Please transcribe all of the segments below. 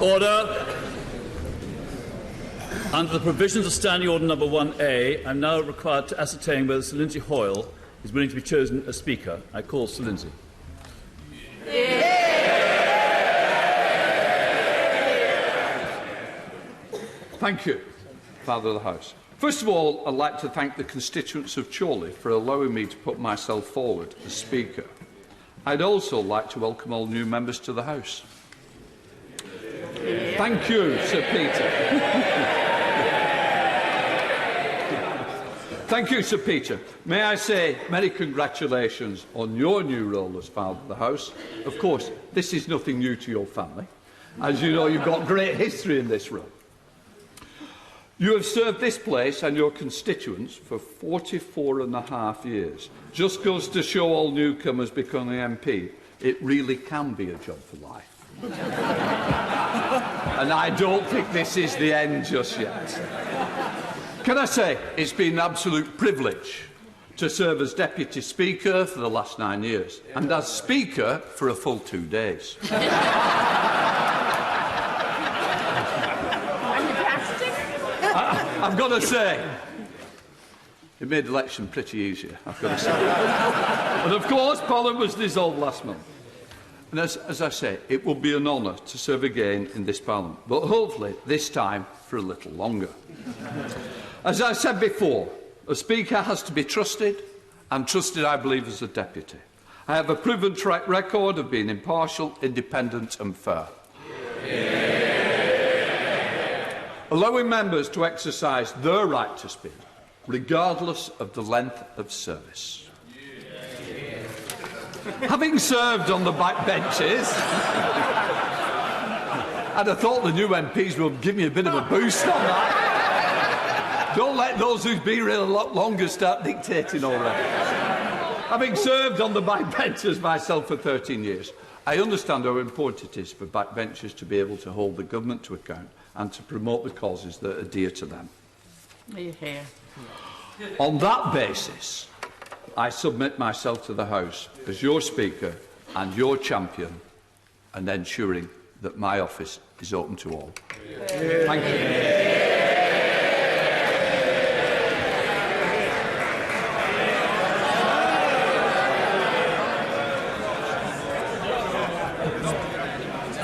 Order. Under the provisions of Standing Order Number 1A, I am now required to ascertain whether Sir Lindsay Hoyle is willing to be chosen as Speaker. I call Sir Lindsay. Thank you, Father of the House. First of all, I'd like to thank the constituents of Chorley for allowing me to put myself forward as Speaker. I'd also like to welcome all new members to the House. Thank you, Sir Peter. Thank you, Sir Peter. May I say many congratulations on your new role as Father of the House. Of course, this is nothing new to your family. As you know, you've got great history in this role. You have served this place and your constituents for 44.5 years. Just goes to show all newcomers becoming MP, it really can be a job for life. And I don't think this is the end just yet. Can I say it's been an absolute privilege to serve as Deputy Speaker for the last 9 years and as Speaker for a full 2 days. I've got to say, it made election pretty easier, I've got to say. And of course, Parliament was dissolved last month. And as I say, it will be an honour to serve again in this Parliament, but hopefully this time for a little longer. As I said before, a Speaker has to be trusted, and trusted, I believe, as a Deputy. I have a proven track record of being impartial, independent and fair. Allowing members to exercise their right to speak, regardless of the length of service. Having served on the back benches, I'd have thought the new MPs would give me a bit of a boost on that. Don't let those who've been here a lot longer start dictating already. Having served on the backbenchers myself for 13 years, I understand how important it is for backbenchers to be able to hold the government to account and to promote the causes that are dear to them. Are you here? On that basis, I submit myself to the House as your Speaker and your champion, and ensuring that my office is open to all. Thank you.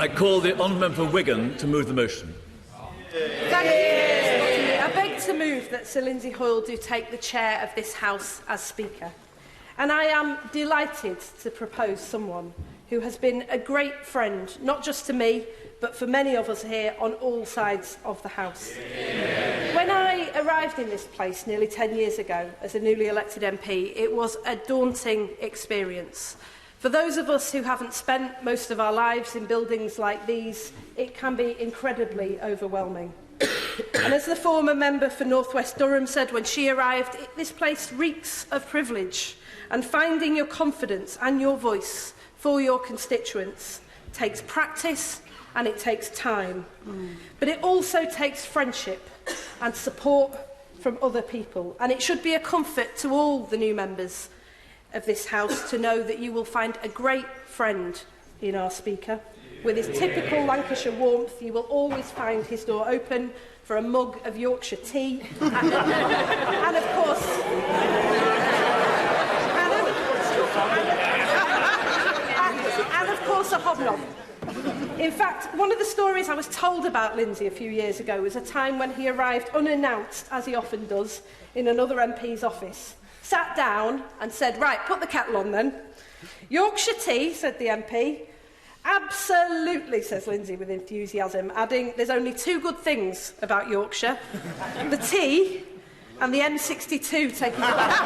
I call the honourable member for Wigan to move the motion. Thank you. I beg to move that Sir Lindsay Hoyle do take the chair of this House as Speaker. And I am delighted to propose someone who has been a great friend, not just to me, but for many of us here on all sides of the House. When I arrived in this place nearly 10 years ago as a newly elected MP, it was a daunting experience. For those of us who haven't spent most of our lives in buildings like these, it can be incredibly overwhelming. And as the former member for North West Durham said when she arrived, this place reeks of privilege, and finding your confidence and your voice for your constituents takes practice and it takes time. But it also takes friendship and support from other people, and it should be a comfort to all the new members of this House to know that you will find a great friend in our Speaker. With his typical Lancashire warmth, you will always find his door open for a mug of Yorkshire tea and of course a hobnob. In fact, one of the stories I was told about Lindsay a few years ago was a time when he arrived unannounced, as he often does, in another MP's office, sat down and said, "Right, put the kettle on then." "Yorkshire tea," said the MP. "Absolutely," says Lindsay with enthusiasm, adding, "There's only two good things about Yorkshire, the tea and the M62 taking it back."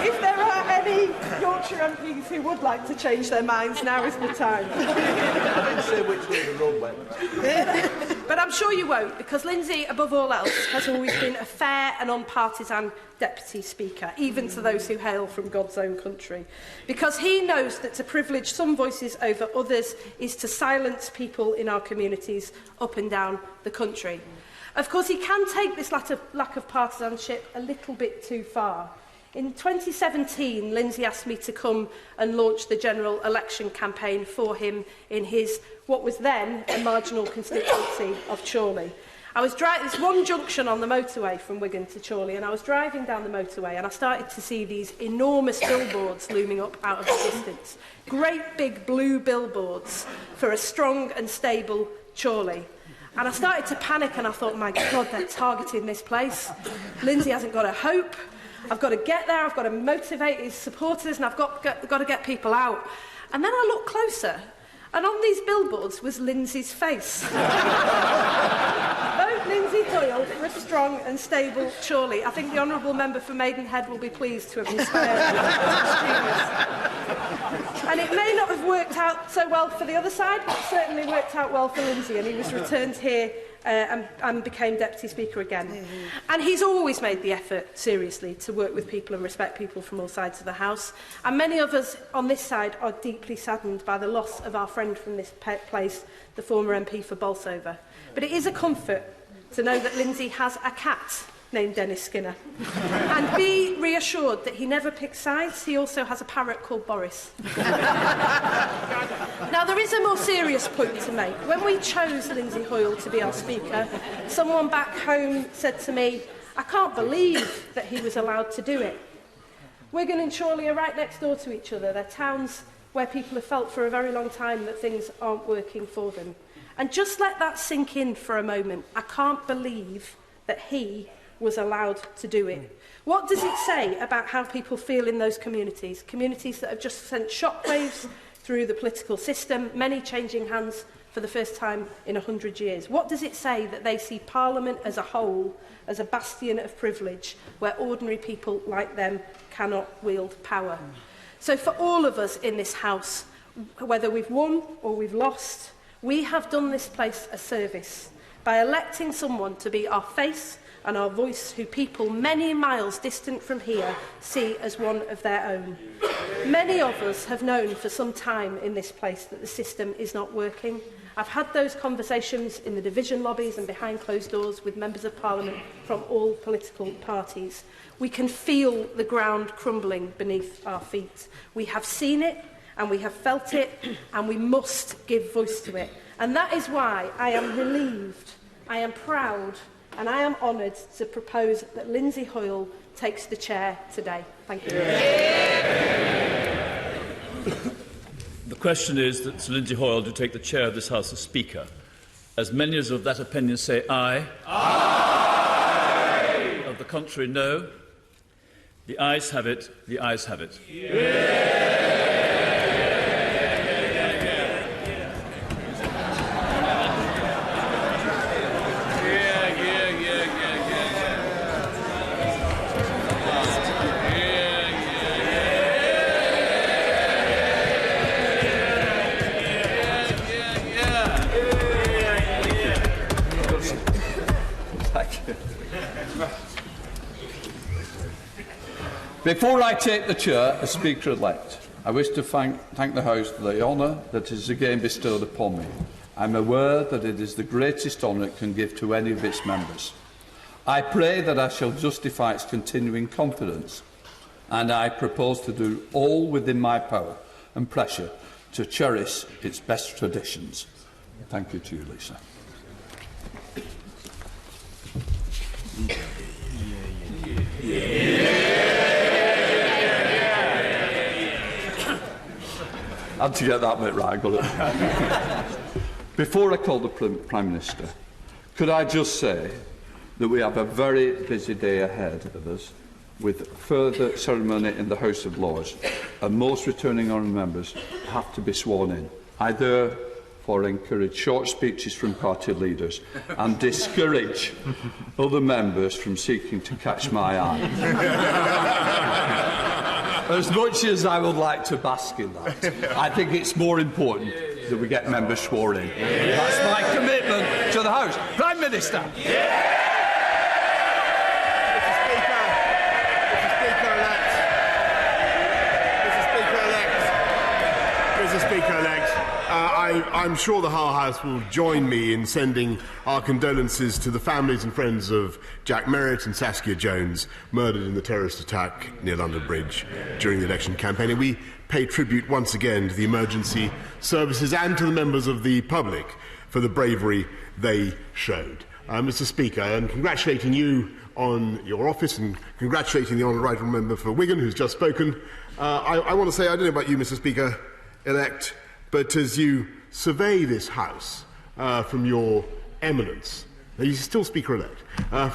If there are any Yorkshire MPs who would like to change their minds, now is the time. I didn't say which way the road went. But I'm sure you won't, because Lindsay, above all else, has always been a fair and unpartisan Deputy Speaker, even to those who hail from God's own country. Because he knows that to privilege some voices over others is to silence people in our communities up and down the country. Of course, he can take this lack of partisanship a little bit too far. In 2017, Lindsay asked me to come and launch the general election campaign for him in his, what was then, a marginal constituency of Chorley. I was driving this one junction on the motorway from Wigan to Chorley, and I was driving down the motorway and I started to see these enormous billboards looming up out of the distance. Great big blue billboards for a strong and stable Chorley. And I started to panic and I thought, my God, they're targeting this place. Lindsay hasn't got a hope. I've got to get there, I've got to motivate his supporters, and I've got to get people out. And then I looked closer, and on these billboards was Lindsay's face. Vote Lindsay Hoyle for a strong and stable Chorley. I think the honourable member for Maidenhead will be pleased to have inspired students. And it may not have worked out so well for the other side, but it certainly worked out well for Lindsay, and he was returned here and became Deputy Speaker again. And he's always made the effort, seriously, to work with people and respect people from all sides of the House. And many of us on this side are deeply saddened by the loss of our friend from this place, the former MP for Bolsover. But it is a comfort to know that Lindsay has a cat named Dennis Skinner. And be reassured that he never picks sides. He also has a parrot called Boris. Now, there is a more serious point to make. When we chose Lindsay Hoyle to be our Speaker, someone back home said to me, I can't believe that he was allowed to do it. Wigan and Chorley are right next door to each other. They're towns where people have felt for a very long time that things aren't working for them. And just let that sink in for a moment. I can't believe that he was allowed to do it. What does it say about how people feel in those communities? Communities that have just sent shockwaves through the political system, many changing hands for the first time in 100 years. What does it say that they see Parliament as a whole as a bastion of privilege where ordinary people like them cannot wield power? So for all of us in this House, whether we've won or we've lost, we have done this place a service by electing someone to be our face and our voice who people many miles distant from here see as one of their own. Many of us have known for some time in this place that the system is not working. I've had those conversations in the division lobbies and behind closed doors with members of Parliament from all political parties. We can feel the ground crumbling beneath our feet. We have seen it and we have felt it, and we must give voice to it. And that is why I am relieved, I am proud, and I am honoured to propose that Lindsay Hoyle takes the chair today. Thank you. The question is that Sir Lindsay Hoyle do take the chair of this House as Speaker. As many as of that opinion say aye. Aye. Of the contrary, no. The ayes have it. The ayes have it. Before I take the chair as Speaker-elect, I wish to thank the House for the honour that is again bestowed upon me. I am aware that it is the greatest honour it can give to any of its members. I pray that I shall justify its continuing confidence, and I propose to do all within my power and pressure to cherish its best traditions. Thank you to you, Lisa. I had to get that bit right, got it. Before I call the Prime Minister, could I just say that we have a very busy day ahead of us with further ceremony in the House of Lords, and most returning honourable members have to be sworn in. I therefore encourage short speeches from party leaders and discourage other members from seeking to catch my eye. As much as I would like to bask in that, I think it's more important that we get members sworn in. That's my commitment to the House. Prime Minister. Mr. Speaker-elect, I I'm sure the whole House will join me in sending our condolences to the families and friends of Jack Merritt and Saskia Jones, murdered in the terrorist attack near London Bridge during the election campaign. And we pay tribute once again to the emergency services and to the members of the public for the bravery they showed. Mr. Speaker, and congratulating you on your office and congratulating the honourable right member for Wigan, who's just spoken, I want to say, I don't know about you, Mr. Speaker-elect, but as you survey this House from your eminence, you still Speaker-elect,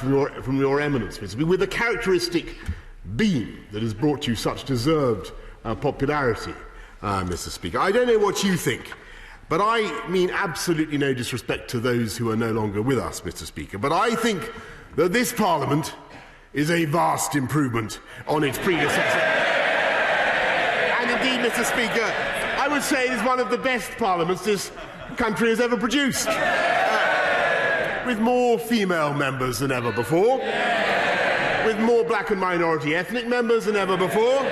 from your eminence, Mr. Speaker, with the characteristic beam that has brought you such deserved popularity, Mr. Speaker, I don't know what you think, but I mean absolutely no disrespect to those who are no longer with us, Mr. Speaker, but I think that this Parliament is a vast improvement on its predecessor. And indeed, Mr. Speaker, I would say it is one of the best parliaments this country has ever produced, with more female members than ever before, with more black and minority ethnic members than ever before,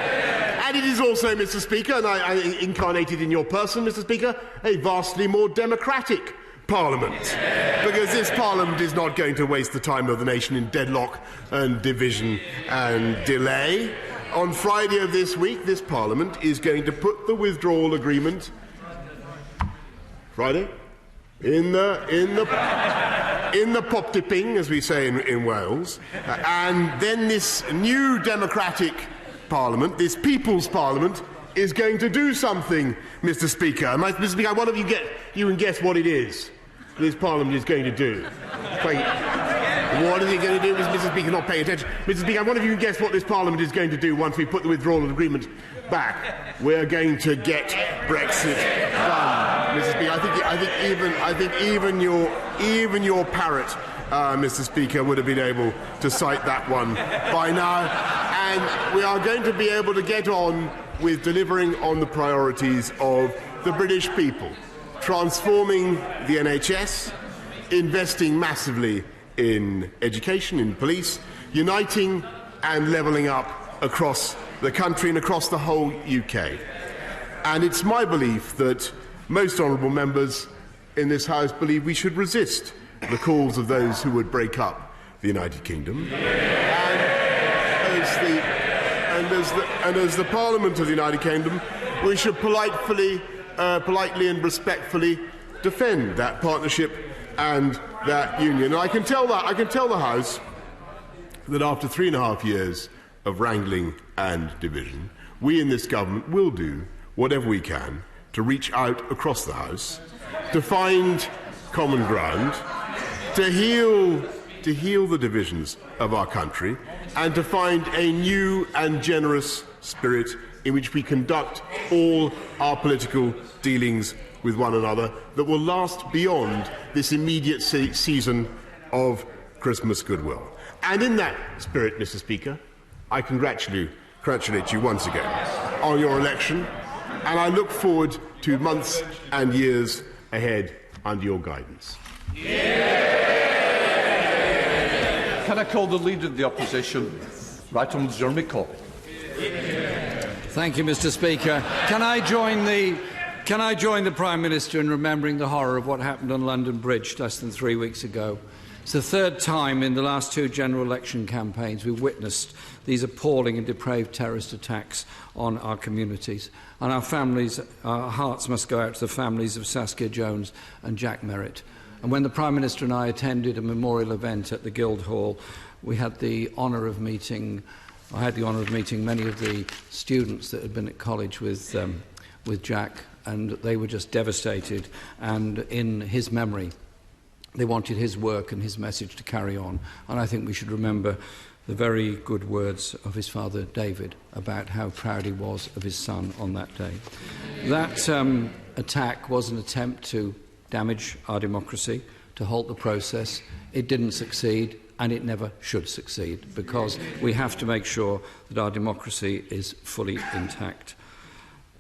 and it is also, Mr. Speaker, and I incarnated in your person, Mr. Speaker, a vastly more democratic Parliament, because this Parliament is not going to waste the time of the nation in deadlock and division and delay. On Friday of this week, this Parliament is going to put the withdrawal agreement Friday in the pop dipping, as we say in Wales, and then this new democratic Parliament, this People's Parliament, is going to do something, Mr. Speaker. Mr. Speaker, I wonder if you can guess what it is this Parliament is going to do. What is it going to do, Mr. Speaker? Not paying attention. Mr. Speaker, I wonder if you can guess what this Parliament is going to do once we put the withdrawal agreement back. We're going to get Brexit done, Mr. Speaker. I think even your parrot, Mr. Speaker, would have been able to cite that one by now. And we are going to be able to get on with delivering on the priorities of the British people, transforming the NHS, investing massively in education, in police, uniting and levelling up across the country and across the whole UK. And it's my belief that most honourable members in this House believe we should resist the calls of those who would break up the United Kingdom. And as the Parliament of the United Kingdom, we should politely and respectfully defend that partnership and that union. And I can tell the House that after 3.5 years of wrangling and division, we in this government will do whatever we can to reach out across the House, to find common ground, to heal the divisions of our country, and to find a new and generous spirit in which we conduct all our political dealings with one another that will last beyond this immediate season of Christmas goodwill. And in that spirit, Mr. Speaker, I congratulate you once again on your election, and I look forward to months and years ahead under your guidance. Can I call the Leader of the Opposition, Right Honourable Jeremy Corbyn? Thank you, Mr. Speaker. Can I join the Prime Minister in remembering the horror of what happened on London Bridge less than 3 weeks ago? It's the third time in the last two general election campaigns we've witnessed these appalling and depraved terrorist attacks on our communities. And our families, our hearts must go out to the families of Saskia Jones and Jack Merritt. And when the Prime Minister and I attended a memorial event at the Guildhall, we had the honour of meeting, I had the honour of meeting many of the students that had been at college with Jack, and they were just devastated. And in his memory, they wanted his work and his message to carry on. And I think we should remember the very good words of his father, David, about how proud he was of his son on that day. That attack was an attempt to damage our democracy, to halt the process. It didn't succeed, and it never should succeed, because we have to make sure that our democracy is fully intact.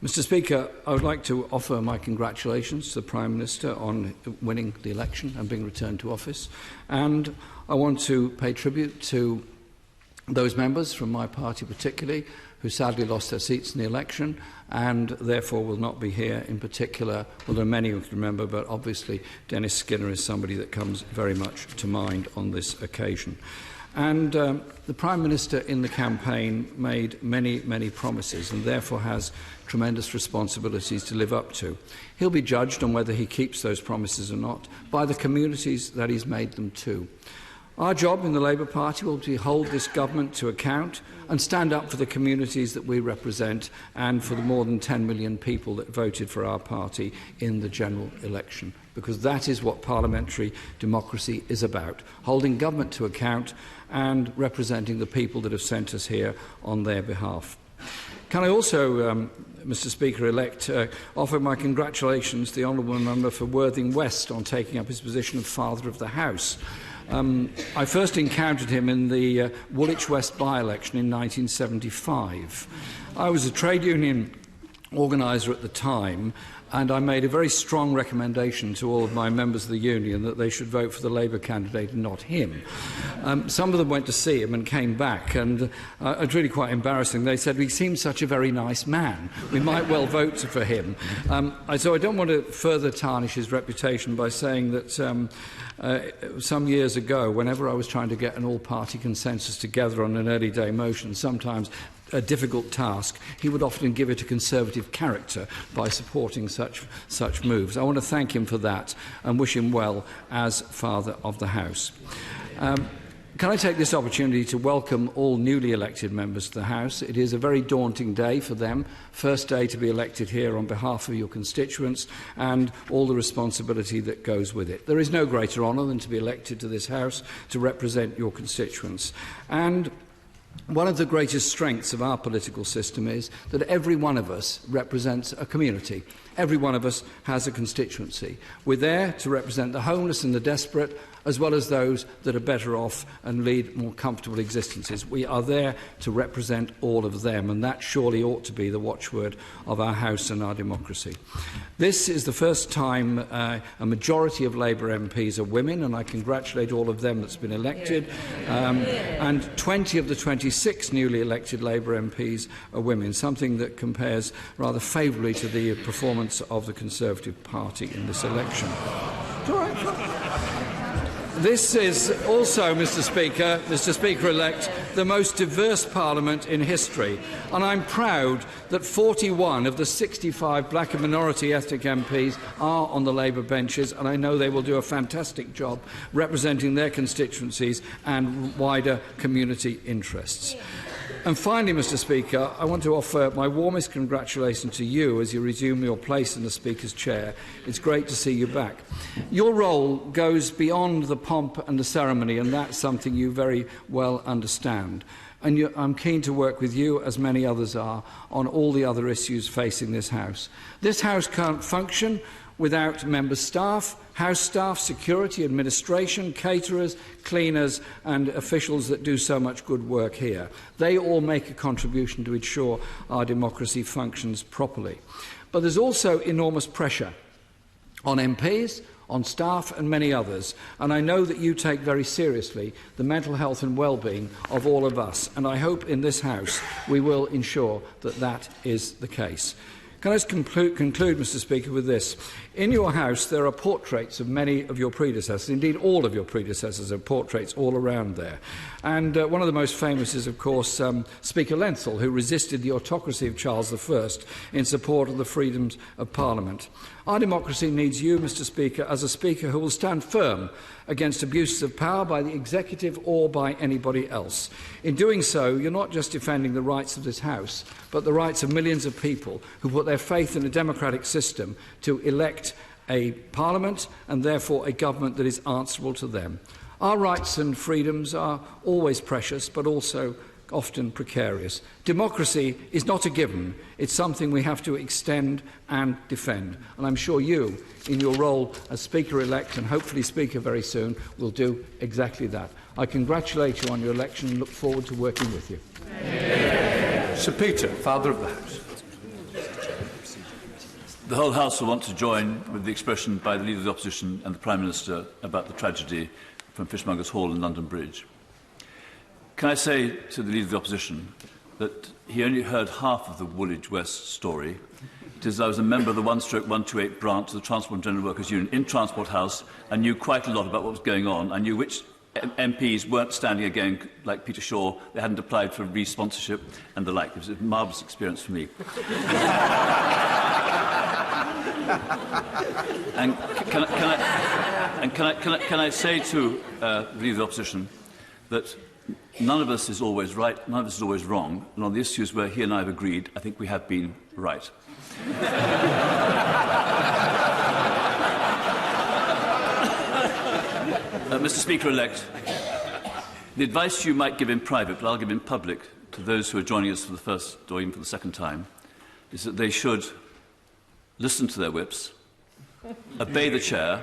Mr. Speaker, I would like to offer my congratulations to the Prime Minister on winning the election and being returned to office. And I want to pay tribute to those members from my party particularly who sadly lost their seats in the election and therefore will not be here. In particular, well, there are many who can remember, but obviously Dennis Skinner is somebody that comes very much to mind on this occasion. And the Prime Minister in the campaign made many, many promises and therefore has tremendous responsibilities to live up to. He'll be judged on whether he keeps those promises or not by the communities that he's made them to. Our job in the Labour Party will be to hold this government to account and stand up for the communities that we represent and for the more than 10 million people that voted for our party in the general election, because that is what parliamentary democracy is about, holding government to account and representing the people that have sent us here on their behalf. Can I also, Mr Speaker-elect, offer my congratulations to the honourable member for Worthing West on taking up his position of Father of the House. I first encountered him in the Woolwich West by-election in 1975. I was a trade union organiser at the time, and I made a very strong recommendation to all of my members of the union that they should vote for the Labour candidate and not him. Some of them went to see him and came back, and it was really quite embarrassing. They said, "He seems such a very nice man. We might well vote for him." So I don't want to further tarnish his reputation by saying that some years ago, whenever I was trying to get an all-party consensus together on an early-day motion, sometimes a difficult task, he would often give it a Conservative character by supporting such moves. I want to thank him for that and wish him well as Father of the House. Can I take this opportunity to welcome all newly elected members of the House? It is a very daunting day for them, first day to be elected here on behalf of your constituents and all the responsibility that goes with it. There is no greater honour than to be elected to this House to represent your constituents. And one of the greatest strengths of our political system is that every one of us represents a community. Every one of us has a constituency. We're there to represent the homeless and the desperate, as well as those that are better off and lead more comfortable existences. We are there to represent all of them, and that surely ought to be the watchword of our House and our democracy. This is the first time a majority of Labour MPs are women, and I congratulate all of them that's been elected. And 20 of the 26 newly elected Labour MPs are women, something that compares rather favourably to the performance of the Conservative Party in this election. This is also, Mr Speaker-elect, the most diverse Parliament in history, and I'm proud that 41 of the 65 black and minority ethnic MPs are on the Labour benches, and I know they will do a fantastic job representing their constituencies and wider community interests. And finally, Mr Speaker, I want to offer my warmest congratulations to you as you resume your place in the Speaker's chair. It's great to see you back. Your role goes beyond the pomp and the ceremony, and that's something you very well understand. And I'm keen to work with you, as many others are, on all the other issues facing this House. This House can't function without member staff, House staff, security, administration, caterers, cleaners and officials that do so much good work here. They all make a contribution to ensure our democracy functions properly. But there's also enormous pressure on MPs, on staff and many others, and I know that you take very seriously the mental health and well-being of all of us, and I hope in this House we will ensure that that is the case. Can I just conclude, Mr Speaker, with this? In your House there are portraits of many of your predecessors. Indeed, all of your predecessors have portraits all around there. And one of the most famous is, of course, Speaker Lenthal, who resisted the autocracy of Charles I in support of the freedoms of Parliament. Our democracy needs you, Mr Speaker, as a Speaker who will stand firm against abuses of power by the executive or by anybody else. In doing so, you're not just defending the rights of this House, but the rights of millions of people who put their faith in a democratic system to elect a Parliament and therefore a government that is answerable to them. Our rights and freedoms are always precious, but also often precarious. Democracy is not a given. It's something we have to extend and defend. And I'm sure you, in your role as Speaker-elect and hopefully Speaker very soon, will do exactly that. I congratulate you on your election and look forward to working with you. Sir Peter, Father of the House. The whole House will want to join with the expression by the Leader of the Opposition and the Prime Minister about the tragedy from Fishmongers Hall and London Bridge. Can I say to the Leader of the Opposition that he only heard half of the Woolwich West story. It is I was a member of the 1/128 branch of the Transport and General Workers Union in Transport House and knew quite a lot about what was going on. I knew which MPs weren't standing again, like Peter Shaw. They hadn't applied for re-sponsorship and the like. It was a marvellous experience for me. And can I say to the Leader of the Opposition that none of us is always right, none of us is always wrong, and on the issues where he and I have agreed, I think we have been right. Mr. Speaker-elect, the advice you might give in private, but I'll give in public, to those who are joining us for the first or even for the second time, is that they should listen to their whips, obey the chair,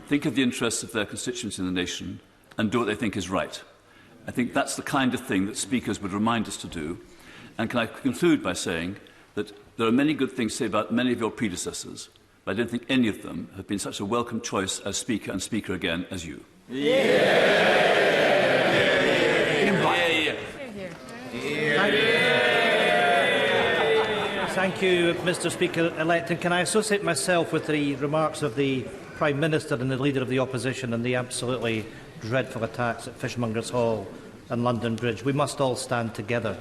think of the interests of their constituents in the nation, and do what they think is right. I think that's the kind of thing that speakers would remind us to do. And can I conclude by saying that there are many good things to say about many of your predecessors, but I don't think any of them have been such a welcome choice as Speaker and Speaker again as you. Thank you, Mr. Speaker-elect. And can I associate myself with the remarks of the Prime Minister and the Leader of the Opposition and the absolutely dreadful attacks at Fishmongers Hall and London Bridge? We must all stand together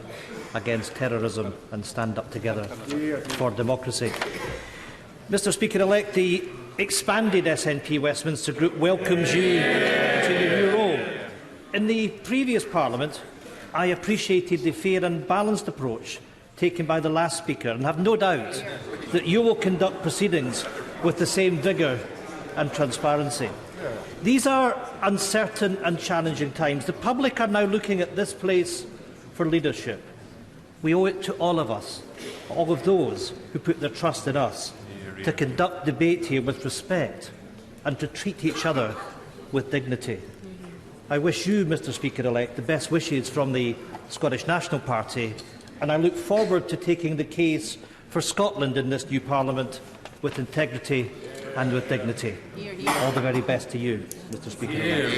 against terrorism and stand up together for democracy. Mr. Speaker-elect, the expanded SNP Westminster Group welcomes you to your new role. In the previous Parliament, I appreciated the fair and balanced approach taken by the last Speaker and have no doubt that you will conduct proceedings with the same vigour and transparency. These are uncertain and challenging times. The public are now looking at this place for leadership. We owe it to all of us, all of those who put their trust in us, to conduct debate here with respect and to treat each other with dignity. I wish you, Mr. Speaker-elect, the best wishes from the Scottish National Party, and I look forward to taking the case for Scotland in this new Parliament with integrity and with dignity. All the very best to you, Mr. Speaker-elect.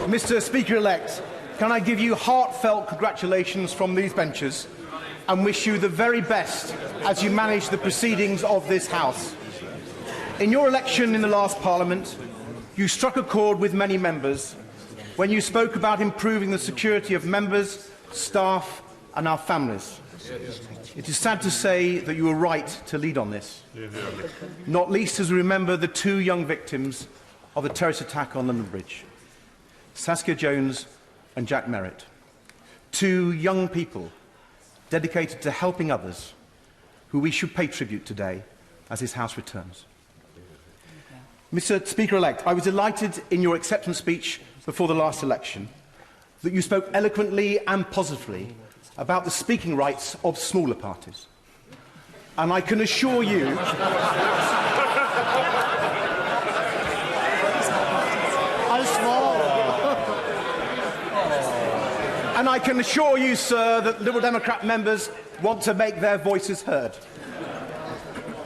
Mr. Speaker-elect, can I give you heartfelt congratulations from these benches and wish you the very best as you manage the proceedings of this House. In your election in the last Parliament, you struck a chord with many members when you spoke about improving the security of members, staff and our families. It is sad to say that you were right to lead on this, not least as we remember the two young victims of the terrorist attack on London Bridge, Saskia Jones and Jack Merritt, two young people dedicated to helping others who we should pay tribute today as this House returns. Mr. Speaker-elect, I was delighted in your acceptance speech before the last election that you spoke eloquently and positively about the speaking rights of smaller parties. And I can assure you and I can assure you, sir, that Liberal Democrat members want to make their voices heard.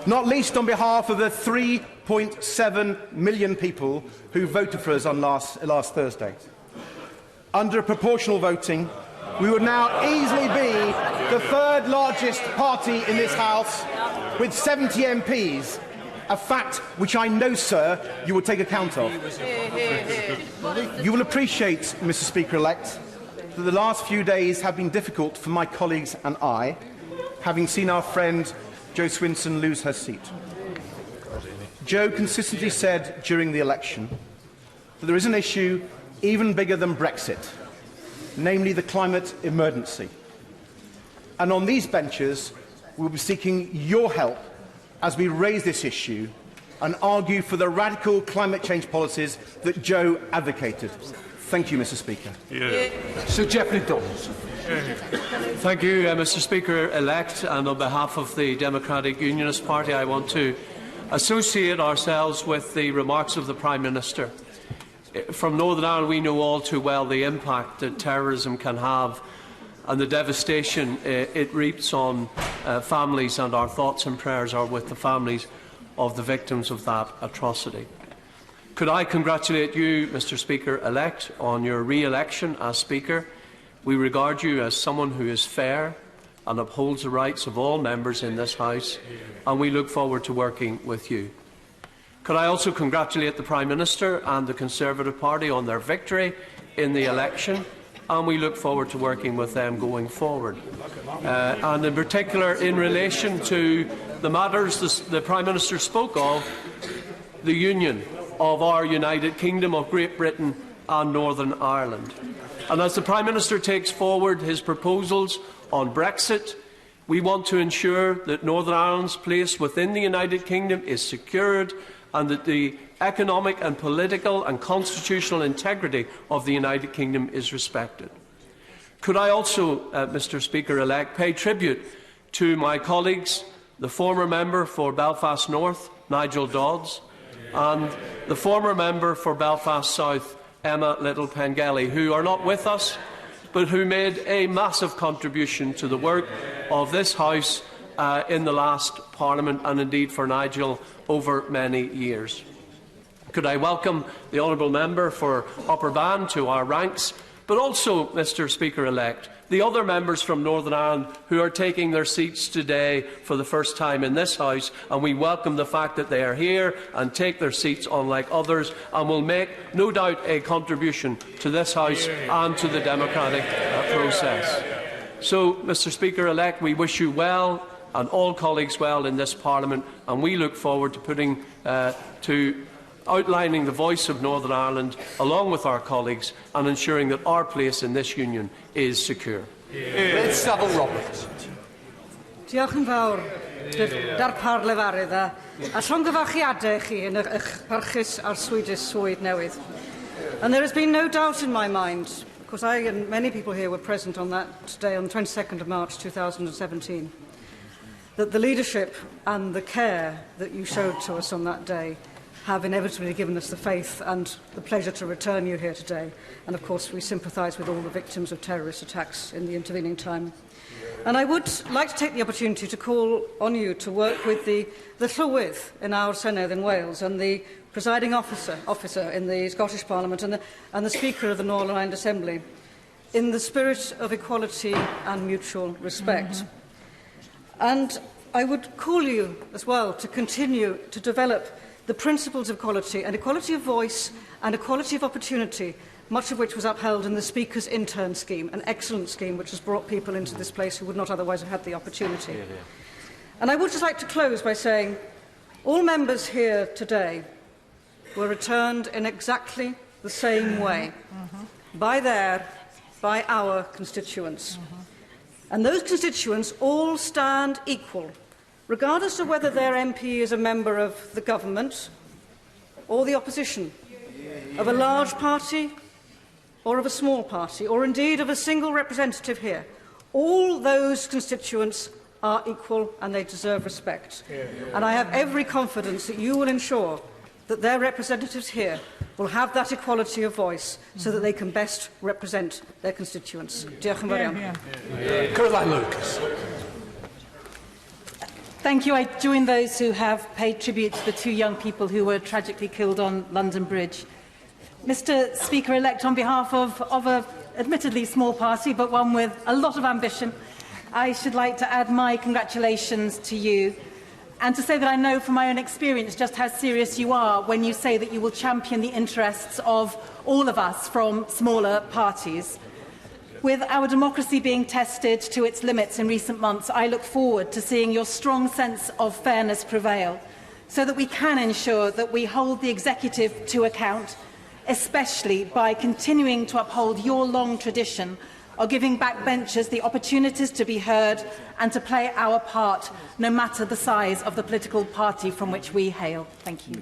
Not least on behalf of the 3.7 million people who voted for us on last Thursday. Under proportional voting, we would now easily be the third largest party in this House with 70 MPs, a fact which I know, sir, you will take account of. You will appreciate, Mr. Speaker-elect, that the last few days have been difficult for my colleagues and I, having seen our friend Jo Swinson lose her seat. Jo consistently said during the election that there is an issue even bigger than Brexit, namely the climate emergency. And on these benches, we will be seeking your help as we raise this issue and argue for the radical climate change policies that Jo advocated. Thank you, Mr. Speaker. Sir Geoffrey Dawes. Thank you, Mr. Speaker-elect, and on behalf of the Democratic Unionist Party, I want to associate ourselves with the remarks of the Prime Minister. From Northern Ireland, we know all too well the impact that terrorism can have and the devastation it reaps on families, and our thoughts and prayers are with the families of the victims of that atrocity. Could I congratulate you, Mr. Speaker-elect, on your re-election as Speaker, We regard you as someone who is fair and upholds the rights of all members in this House, and we look forward to working with you. Could I also congratulate the Prime Minister and the Conservative Party on their victory in the election, and we look forward to working with them going forward. And in particular, in relation to the matters the Prime Minister spoke of, the union of our United Kingdom of Great Britain and Northern Ireland. And as the Prime Minister takes forward his proposals on Brexit, we want to ensure that Northern Ireland's place within the United Kingdom is secured and that the economic and political and constitutional integrity of the United Kingdom is respected. Could I also, Mr. Speaker-elect, pay tribute to my colleagues, the former member for Belfast North, Nigel Dodds, and the former member for Belfast South, Emma Little-Pengelly, who are not with us, but who made a massive contribution to the work of this House in the last Parliament, and indeed for Nigel over many years. Could I welcome the honourable member for Upper Bann to our ranks, but also, Mr. Speaker-elect, the other members from Northern Ireland who are taking their seats today for the first time in this House, and we welcome the fact that they are here and take their seats unlike others, and will make, no doubt, a contribution to this House and to the democratic process. So, Mr. Speaker-elect, we wish you well and all colleagues well in this Parliament, and we look forward to outlining the voice of Northern Ireland along with our colleagues and ensuring that our place in this union is secure. Savile Roberts. Diolch yn fawr, darpar lefarydd a llongyfarchiadau chi yn eich parchus ar swydd newydd. And there has been no doubt in my mind, because I and many people here were present on that day on the 22nd of March 2017, that the leadership and the care that you showed to us on that day have inevitably given us the faith and the pleasure to return you here today. And of course we sympathise with all the victims of terrorist attacks in the intervening time. And I would like to take the opportunity to call on you to work with the Llywydd in our Senedd in Wales and the presiding officer in the Scottish Parliament and the Speaker of the Northern Ireland Assembly in the spirit of equality and mutual respect. And I would call you as well to continue to develop the principles of equality and equality of voice and equality of opportunity, much of which was upheld in the Speaker's intern scheme, an excellent scheme which has brought people into this place who would not otherwise have had the opportunity. And I would just like to close by saying all members here today were returned in exactly the same way by our constituents. And those constituents all stand equal, regardless of whether their MP is a member of the government or the opposition, of a large party or of a small party, or indeed of a single representative here. All those constituents are equal and they deserve respect. And I have every confidence that you will ensure that their representatives here will have that equality of voice so that they can best represent their constituents. Diolch yn fawr iawn. Caroline Lucas. Thank you. I join those who have paid tribute to the two young people who were tragically killed on London Bridge. Mr. Speaker-elect, on behalf of an admittedly small party, but one with a lot of ambition, I should like to add my congratulations to you and to say that I know from my own experience just how serious you are when you say that you will champion the interests of all of us from smaller parties. With our democracy being tested to its limits in recent months, I look forward to seeing your strong sense of fairness prevail so that we can ensure that we hold the executive to account, especially by continuing to uphold your long tradition of giving backbenchers the opportunities to be heard and to play our part, no matter the size of the political party from which we hail. Thank you.